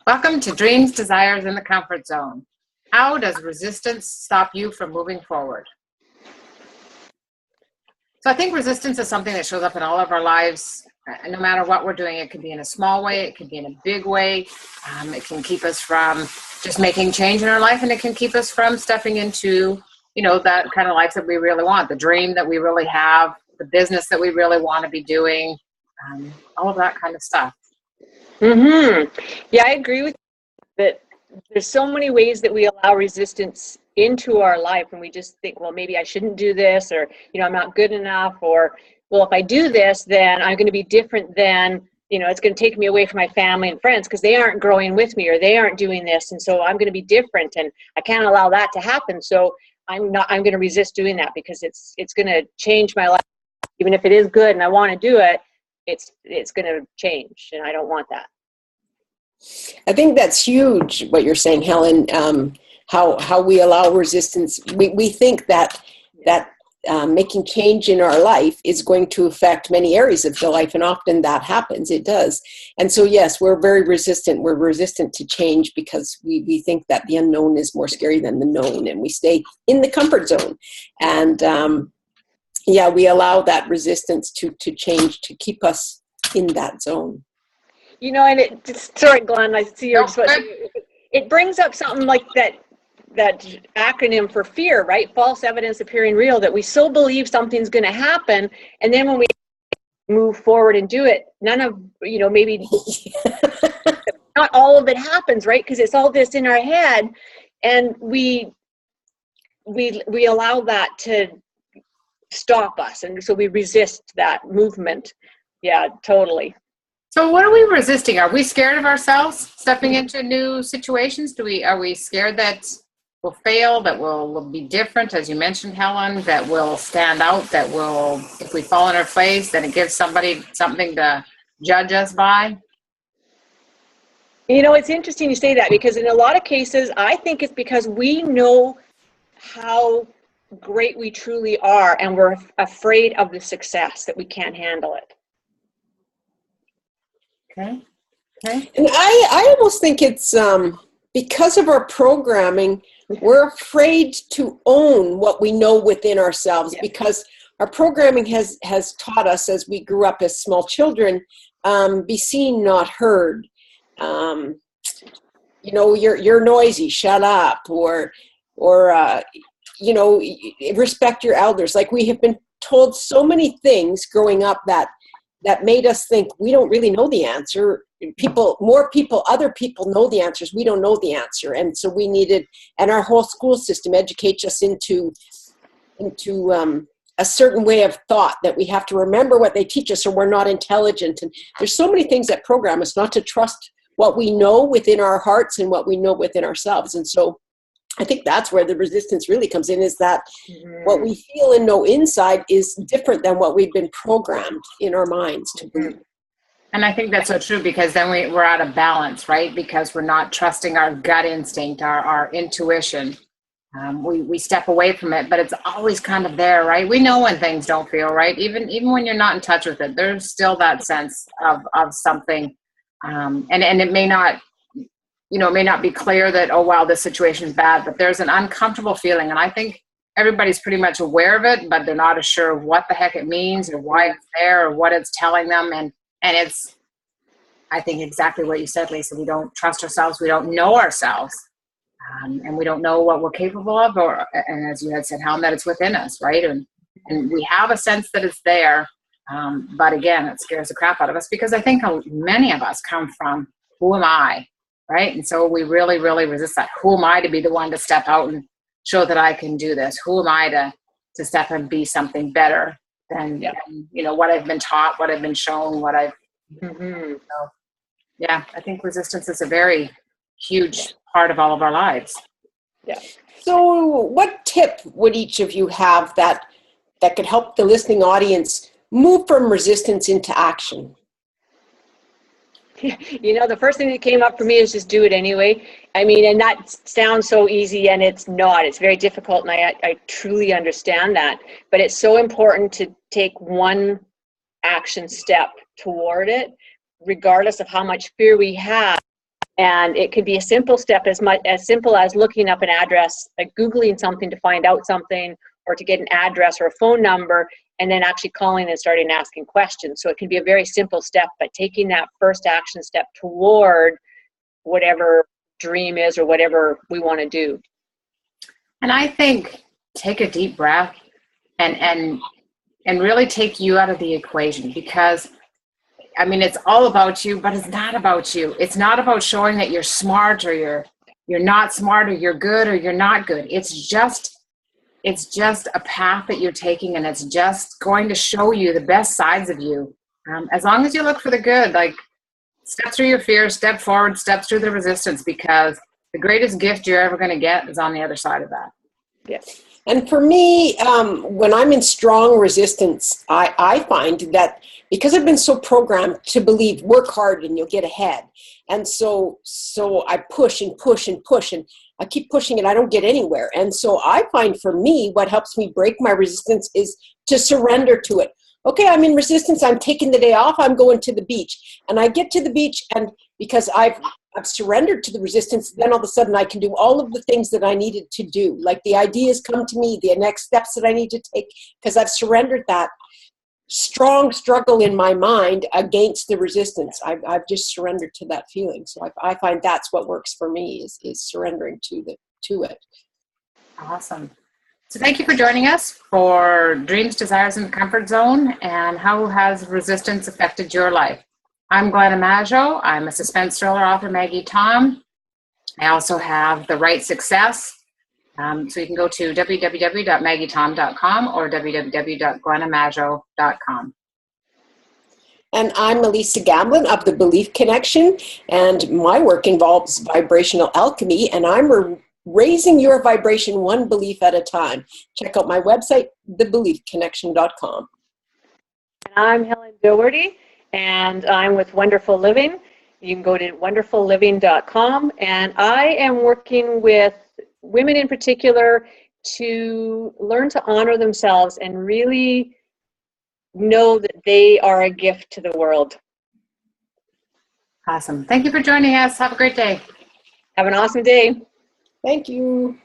Welcome to Dreams, Desires, in the Comfort Zone. How does resistance stop you from moving forward? So I think resistance is something that shows up in all of our lives, no matter what we're doing. It could be in a small way, it could be in a big way. It can keep us from just making change in our life, and it can keep us from stepping into, that kind of life that we really want, the dream that we really have, the business that we really want to be doing, all of that kind of stuff. Yeah, I agree with you that there's so many ways that we allow resistance into our life, and we just think, well, maybe I shouldn't do this, or, I'm not good enough, or, well, if I do this, then I'm going to be different than, it's going to take me away from my family and friends because they aren't growing with me or they aren't doing this. And so I'm going to be different and I can't allow that to happen. So I'm going to resist doing that because it's going to change my life. Even if it is good and I want to do it, it's going to change, and I don't want that. I think that's huge what you're saying, Helen. How we allow resistance. We think that making change in our life is going to affect many areas of the life, and often that happens. It does. And so yes, we're very resistant. We're resistant to change because we think that the unknown is more scary than the known, and we stay in the comfort zone. And we allow that resistance to change, to keep us in that zone. And sorry, Glenn, I see you're it brings up something like that acronym for fear, right? False evidence appearing real, that we so believe something's going to happen, and then when we move forward and do it, none of, maybe not all of it happens, right? Because it's all this in our head, and we allow that to stop us, and so we resist that movement. Yeah, totally. So what are we resisting? Are we scared of ourselves stepping into new situations? Are we scared that we'll fail, that we'll be different, as you mentioned, Helen, that we'll stand out, that if we fall in our place, then it gives somebody something to judge us by? It's interesting you say that, because in a lot of cases, I think it's because we know how great we truly are, and we're afraid of the success, that we can't handle it. Okay. And I almost think it's because of our programming, we're afraid to own what we know within ourselves, because our programming has taught us as we grew up as small children, be seen, not heard. You're noisy, shut up, or respect your elders. Like, we have been told so many things growing up that made us think we don't really know the answer. Other people know the answers. We don't know the answer. And so and our whole school system educates us into a certain way of thought, that we have to remember what they teach us or we're not intelligent. And there's so many things that program us not to trust what we know within our hearts and what we know within ourselves. And so I think that's where the resistance really comes in, is that what we feel and know inside is different than what we've been programmed in our minds to believe. And I think that's so true, because then we're out of balance, right? Because we're not trusting our gut instinct, our intuition. We step away from it, but it's always kind of there, right? We know when things don't feel right. Even when you're not in touch with it, there's still that sense of something. And it may not, it may not be clear that, oh, wow, this situation is bad, but there's an uncomfortable feeling. And I think everybody's pretty much aware of it, but they're not as sure of what the heck it means or why it's there or what it's telling them. And it's, I think, exactly what you said, Lisa. We don't trust ourselves. We don't know ourselves. And we don't know what we're capable of, and as you had said, Helen, that it's within us, right? And we have a sense that it's there. But again, it scares the crap out of us, because I think many of us come from, who am I? Right? And so we really, really resist that. Who am I to be the one to step out and show that I can do this? Who am I to step and be something better than, what I've been taught, what I've been shown, what I've, so, yeah, I think resistance is a very huge part of all of our lives. Yeah. So what tip would each of you have that could help the listening audience move from resistance into action? The first thing that came up for me is just do it anyway. I mean, and that sounds so easy, and it's not. It's very difficult, and I truly understand that. But it's so important to take one action step toward it, regardless of how much fear we have. And it could be a simple step, as simple as looking up an address, like Googling something to find out something, or to get an address or a phone number, and then actually calling and starting asking questions. So it can be a very simple step, but taking that first action step toward whatever dream is or whatever we want to do. And I think take a deep breath and really take you out of the equation, because I mean, it's all about you, but it's not about you. It's not about showing that you're smart or you're not smart, or you're good or you're not good. It's just a path that you're taking, and it's just going to show you the best sides of you. As long as you look for the good, like step through your fear, step forward, step through the resistance, because the greatest gift you're ever going to get is on the other side of that. Yes. And for me, when I'm in strong resistance, I find that because I've been so programmed to believe work hard and you'll get ahead. And so I push and push and push, and I keep pushing and I don't get anywhere. And so I find for me, what helps me break my resistance is to surrender to it. Okay, I'm in resistance. I'm taking the day off. I'm going to the beach. And I get to the beach, and because I've surrendered to the resistance, then all of a sudden I can do all of the things that I needed to do. Like the ideas come to me, the next steps that I need to take, because I've surrendered that strong struggle in my mind against the resistance. I've just surrendered to that feeling. So I find that's what works for me is surrendering to it. Awesome. So thank you for joining us for Dreams, Desires, and Comfort Zone, and how has resistance affected your life? I'm Glenna Maggio. I'm a suspense thriller author, Maggie Tom. I also have The Right Success. So you can go to www.maggietom.com or www.glennamaggio.com. And I'm Melissa Gamblin of The Belief Connection, and my work involves vibrational alchemy, and I'm raising your vibration one belief at a time. Check out my website, thebeliefconnection.com. And I'm Helen Doherty, and I'm with Wonderful Living. You can go to wonderfulliving.com, and I am working with women in particular to learn to honor themselves and really know that they are a gift to the world. Awesome. Thank you for joining us. Have a great day. Have an awesome day. Thank you.